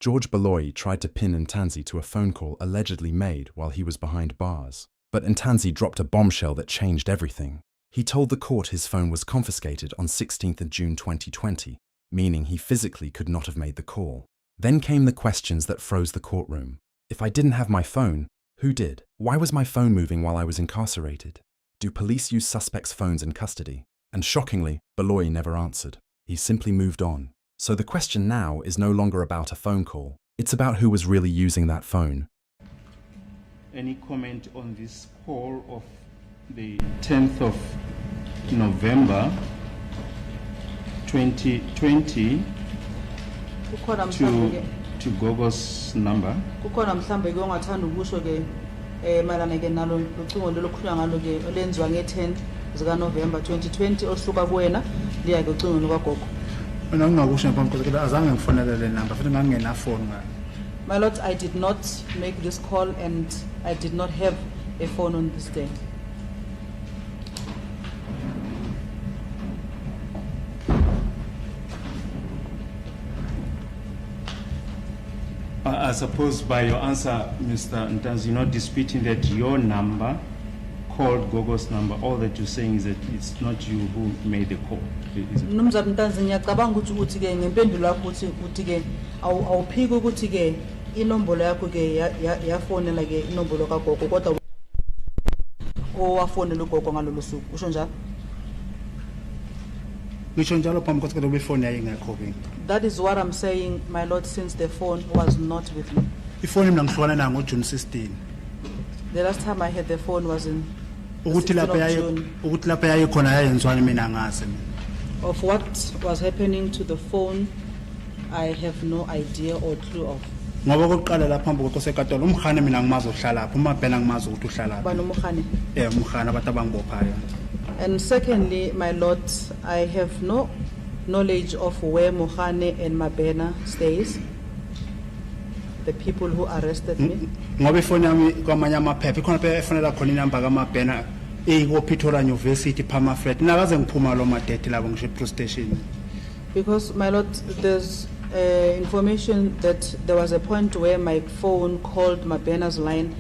George Baloyi tried to pin Ntanzi to a phone call allegedly made while he was behind bars. But Ntanzi dropped a bombshell that changed everything. He told the court his phone was confiscated on 16th of June 2020, meaning he physically could not have made the call. Then came the questions that froze the courtroom. If I didn't have my phone, who did? Why was my phone moving while I was incarcerated? Do police use suspects' phones in custody? And shockingly, Baloyi never answered. He simply moved on. So the question now is no longer about a phone call. It's about who was really using that phone. Any comment on this call of the 10th of November 2020 to Gogo's number? Kukhona mhlambe ke ongathanda ukusho ke malana ke nalo ucingo lokukhuluma ngalo ke olenzwa nge-10 zika November 2020 osuka kuwena liya ke ucingo lukagogo. Mina ngingakusho ngaphambi kodwa azange ngifonele le number futhi ngangena phone ngayo. My lord, I did not make this call and I did not have a phone on this day. I suppose by your answer, Mr. Ntanzi, you're not disputing that your number called Gogo's number. All that you're saying is that it's not you who made the call. Mnumzana Ntanzi, ngiyacabanga ukuthi ke ngempendulo yakho uthi ke awuphiki ukuthi ke inombolo yakho ke yafonela ke inombolo kagogo kodwa owafonela ugogo ngalolu suku. Usho njalo? Ngisho njalo phambi kodwa ifone yayingekho ke. That is what I'm saying, my lord, since the phone was not with me. Ifone mina ngihlukana nayo ngoJune 16. The last time I had the phone was in ukuthi lapha yayi khona yayenzwani mina ngazi mina. Of what was happening to the phone, I have no idea or clue of. Ngoba kokuqala lapha phambi kokho sekatolo umkhane mina ngimazi uhlala lapha uMabhena ngimazi ukuthi uhlala lapha. Bani umkhane? Umkhane abantu abangibophayo. And secondly, my lord, I have no knowledge of where Mohane and Mabena stays. The people who arrested me. Ngoba ifone yami kwamanye amaphepha ikhona phela efonela khona inamba kaMabhena Pretoria University Pamafret nakaze ngiphuma lo madate labo ngisho police station. Because my lord, there's information that there was a point where my phone called Mabena's line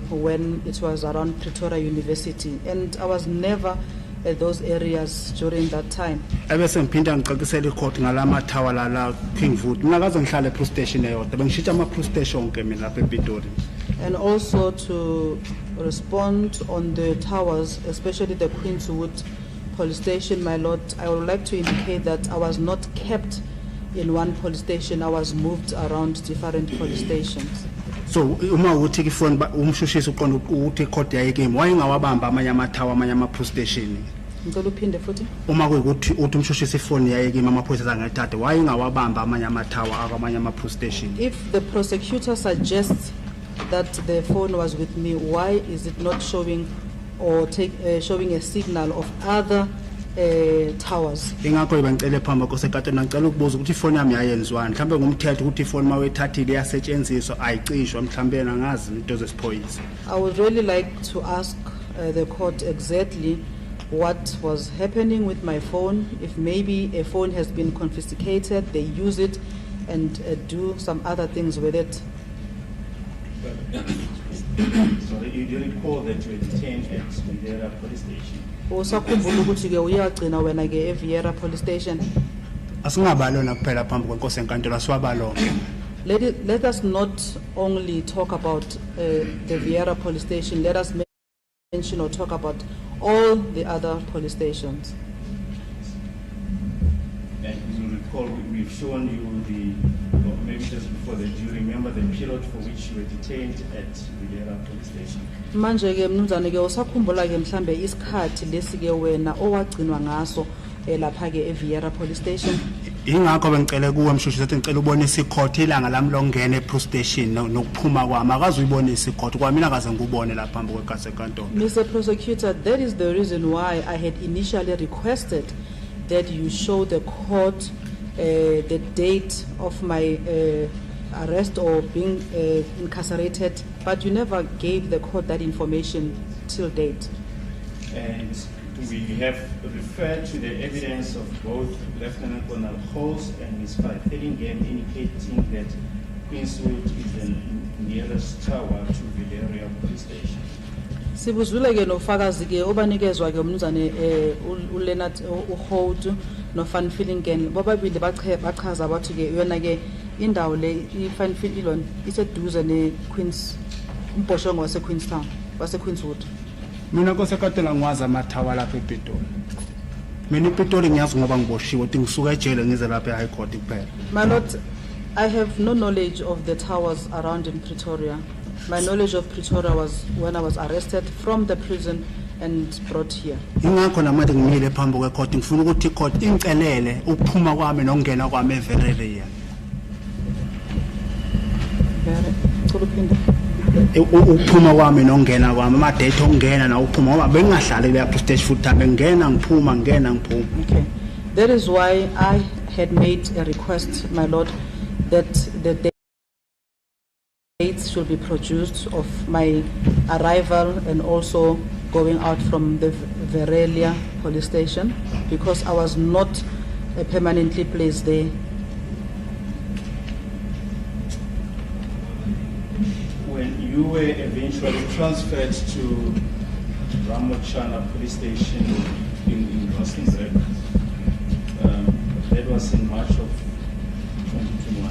when it was around Pretoria University, and I was never at those areas during that time. Ebese ngiphinda ngixoxisela icourt ngalama tower la Kingwood. Mina kaze ngihlale police station eyodwa bengishintsha ama police station ke mina lapha ePitori. And also to respond on the towers, especially the Queenswood police station, my lord, I would like to indicate that I was not kept in one police station. I was moved around different police stations. So uma uthi ke phone umshushisi uqonda ukuthi court yayike wayengawabamba amanye amathawa amanye ama police station. Ngicela uphinde futhi. Uma kuyikuthi uthi umshushisi phone yayike amaphoyisa angayithathe wayengawabamba amanye amathawa akamanye ama police station. If the prosecutor suggests that the phone was with me, why is it not showing or showing a signal of other towers? Ingakho ibangicela phambi kosekatona ngicela ukubuza ukuthi ifone yami yayenzwani mhlambe ngumthetho ukuthi ifone mawethathile yasetshenziswa ayicishwa mhlambe nangazi into zesiphoyisa. I would really like to ask the court exactly what was happening with my phone. If maybe a phone has been confiscated, they use it and do some other things with it. So you do recall that you were detained at Vieira police station? Usakhumbula ukuthi ke uyagcina wena ke eVieira police station? Asingabalona kuphela phambi kwenkosi enkantolo siwabalona. Let us not only talk about the Vieira police station. Let us mention or talk about all the other police stations. And you recall we've shown you or maybe just before that, do you remember the period for which you were detained at Vieira police station? Manje ke mnumzane ke usakhumbula ke mhlambe isikhathi lesi ke wena owagcinwa ngaso lapha ke eVieira police station? Ingakho bengicela kuwe mshushu ukuthi ngicela ubonise icourt ilanga lami lokungena epolice station nokuphuma kwami akaze uyibonise icourt kwami mina akaze ngubone lapha phambi kwekase enkantolo. Mr. Prosecutor, that is the reason why I had initially requested that you show the court the date of my arrest or being incarcerated, but you never gave the court that information till date. And We have referred to the evidence of both Lieutenant Colonel Holmes and Ms. Fillingham indicating that Queenswood is the nearest tower to Valeria Police Station. Sibuzwile ke nofakazi ke obanikezwa ke umnumzane uLeonard uHolt no Van Fillingham bobabili bachaza bathi ke yona ke indawo le iFan Fililon iseduze neQueens umbhoshongo waseQueenstown waseQueenswood. Mina kosekatela ngwazi amathawa lapha ePitoli. Mina ePitoli ngiyazi ngoba ngiboshiwe ukuthi ngisuka ejele ngize lapha eHigh Court kuphela. My lord, I have no knowledge of the towers around in Pretoria. My knowledge of Pretoria was when I was arrested from the prison and brought here. Ingakho namanje ngimile phambi kwecourt ngifuna ukuthi icourt ingicelele ukuphuma kwami nokungena kwami eVerelia. Ukuphuma kwami nokungena kwami ama date okungena na ukuphuma ngoba bengingahlali lapha stage futhi bengena ngiphuma ngena ngiphuma. Okay. That is why I had made a request, my lord, that the dates should be produced of my arrival and also going out from the Verelia police station because I was not permanently placed there. When you were eventually transferred to Ramochana Police Station in Rustenburg, that was in March of 2021.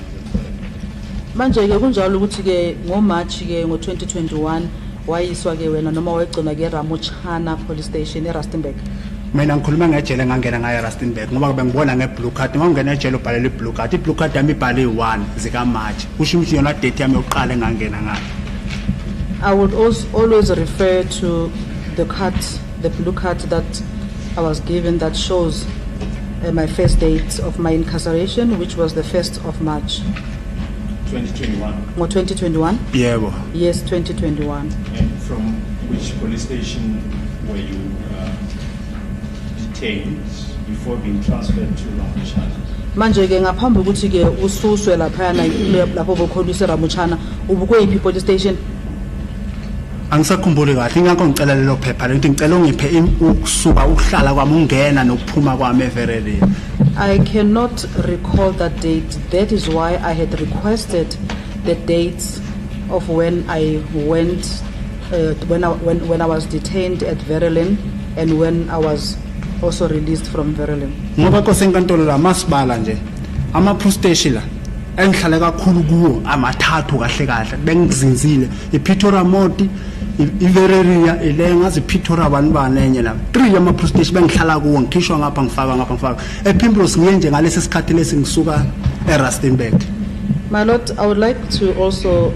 Manje ke kunjalo ukuthi ke ngoMarch ke ngo2021 wayiswa ke wena noma wayegcina ke Ramochana Police Station eRustenburg. Mina ngikhuluma ngejele ngangena ngaye eRustenburg ngoba bengibona ngeblue card mangena ejele ubhalele iblue card iblue card yami ibhale 1 zika March kusho ukuthi yona date yami yokuqala engangena ngayo. I would also always refer to the card, the blue card that I was given that shows my first date of my incarceration, which was the 1st of March. 2021. Or 2021? Yebo. Yes, 2021. And from which police station were you detained before being transferred to Ramochana? Manje ke ngaphambi ukuthi ke ususwe lapha lapho bokhonisa Ramochana ubukwe police station. Angisakhumbuli kahle ingakho ngicela lelo phepha lento ngicela ungiphe ukusuka ukuhlala kwami ungena nokuphuma kwami eVerelia. I cannot recall that date. That is why I had requested the dates of when I went, when I was detained at Verulam and when I was also released from Verulam. Ngoba kosenkantolo la masibala nje ama police station la engihlale kakhulu kuwo amathathu kahle kahle bengizinzile iPretoria Moti iVerelia ile ngazi iPretoria abantu banenye la 3 ama police station bengihlala kuwo ngikhishwa ngapha ngifaka ePimbrose ngiye nje ngalesi sikhathi lesi ngisuka eRustenburg. My lord, I would like to also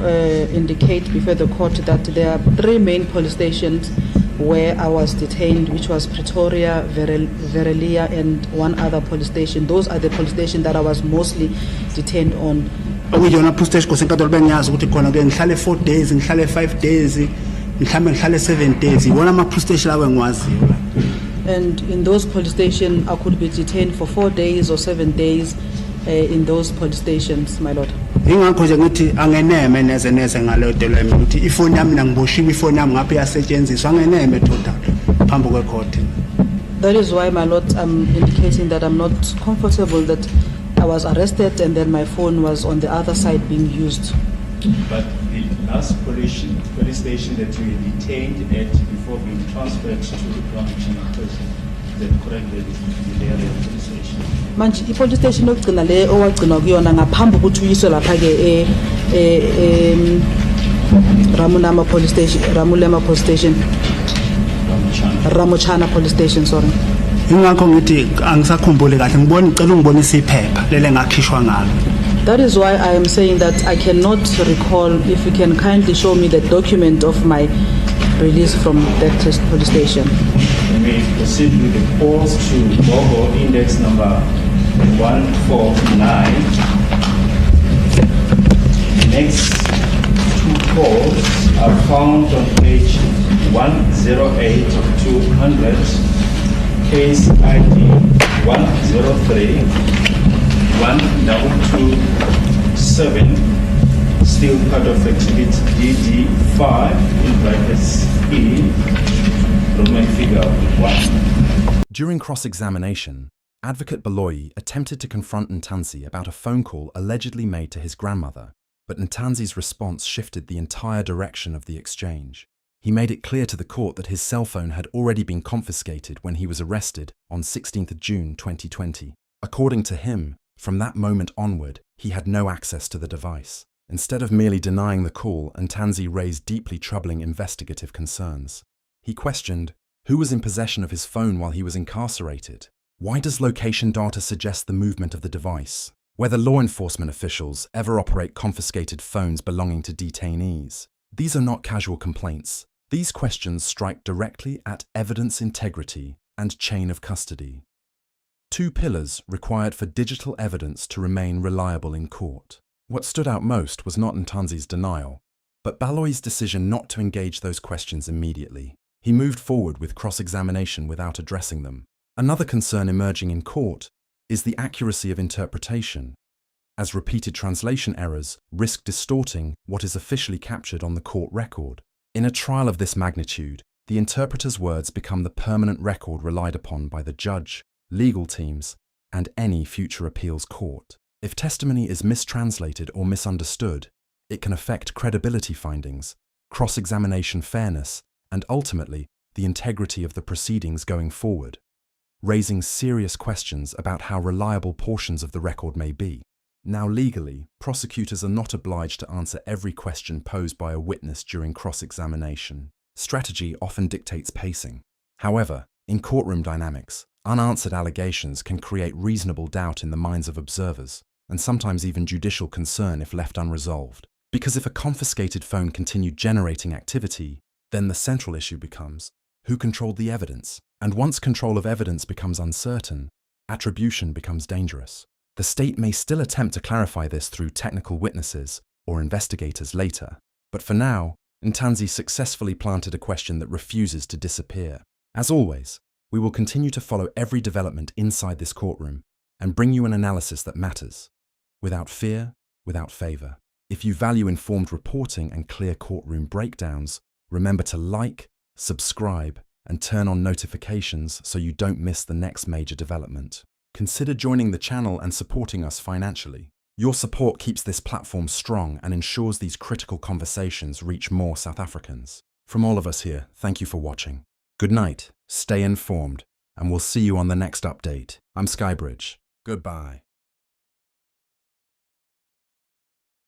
indicate before the court that there are 3 main police stations where I was detained, which was Pretoria, Verelia, and one other police station. Those are the police stations that I was mostly detained on. Okuyona police station kosenkantolo bengiyazi ukuthi khona ke ngihlale 4 days, ngihlale 5 days, ngihlale 7 days. Iwona ama police station lawe ngiwaziyo la. And in those police stations, I could be detained for 4 days or 7 days in those police stations, my lord. Ingakho nje ngithi angeneme neze ngaleyo delo yami ukuthi ifoni yami nangiboshiwe ifoni yami ngapha yasetshenziswa angeneme total phambi kwecourt. That is why, my lord, I'm indicating that I'm not comfortable that I was arrested and then my phone was on the other side being used. But the last police station that you were detained at before being transferred to Ramochana prison, is that correct? The area police station. Manje ipolice station okugcina le owagcina kuyona ngaphambi ukuthi uyiswe lapha ke Ramulama police station Ramochana police station, sorry. Ingakho ngithi angisakhumbuli kahle ngibona ngicela ungibonise iphepha lele ngakhishwa ngalo. That is why I am saying that I cannot recall. If you can kindly show me the document of my release from that police station. We may proceed with the calls to Gogo index number 149. The next 2 calls are found on page 108 to 200, case ID 103 1227, still part of exhibit DD5 in brackets E. Roman figure 1. During cross-examination, Advocate Baloyi attempted to confront Ntanzi about a phone call allegedly made to his grandmother, but Ntanzi's response shifted the entire direction of the exchange. He made it clear to the court that his cell phone had already been confiscated when he was arrested on 16th of June 2020. According to him, from that moment onward, he had no access to the device. Instead of merely denying the call, Ntanzi raised deeply troubling investigative concerns. He questioned, who was in possession of his phone while he was incarcerated? Why does location data suggest the movement of the device? Whether law enforcement officials ever operate confiscated phones belonging to detainees? These are not casual complaints. These questions strike directly at evidence integrity and chain of custody. Two pillars required for digital evidence to remain reliable in court. What stood out most was not Ntanzi's denial, but Baloyi's decision not to engage those questions immediately. He moved forward with cross-examination without addressing them. Another concern emerging in court is the accuracy of interpretation, as repeated translation errors risk distorting what is officially captured on the court record. In a trial of this magnitude, the interpreter's words become the permanent record relied upon by the judge, legal teams, and any future appeals court. If testimony is mistranslated or misunderstood, it can affect credibility findings, cross-examination fairness, and ultimately, the integrity of the proceedings going forward, raising serious questions about how reliable portions of the record may be. Now legally, prosecutors are not obliged to answer every question posed by a witness during cross-examination. Strategy often dictates pacing. However, in courtroom dynamics, unanswered allegations can create reasonable doubt in the minds of observers, and sometimes even judicial concern if left unresolved. Because if a confiscated phone continued generating activity, then the central issue becomes, who controlled the evidence? And once control of evidence becomes uncertain, attribution becomes dangerous. The state may still attempt to clarify this through technical witnesses or investigators later, but for now, Ntanzi successfully planted a question that refuses to disappear. As always, we will continue to follow every development inside this courtroom and bring you an analysis that matters, without fear, without favor. If you value informed reporting and clear courtroom breakdowns, remember to like, subscribe, and turn on notifications so you don't miss the next major development. Consider joining the channel and supporting us financially. Your support keeps this platform strong and ensures these critical conversations reach more South Africans. From all of us here, thank you for watching. Good night, stay informed, and we'll see you on the next update. I'm Skybridge. Goodbye.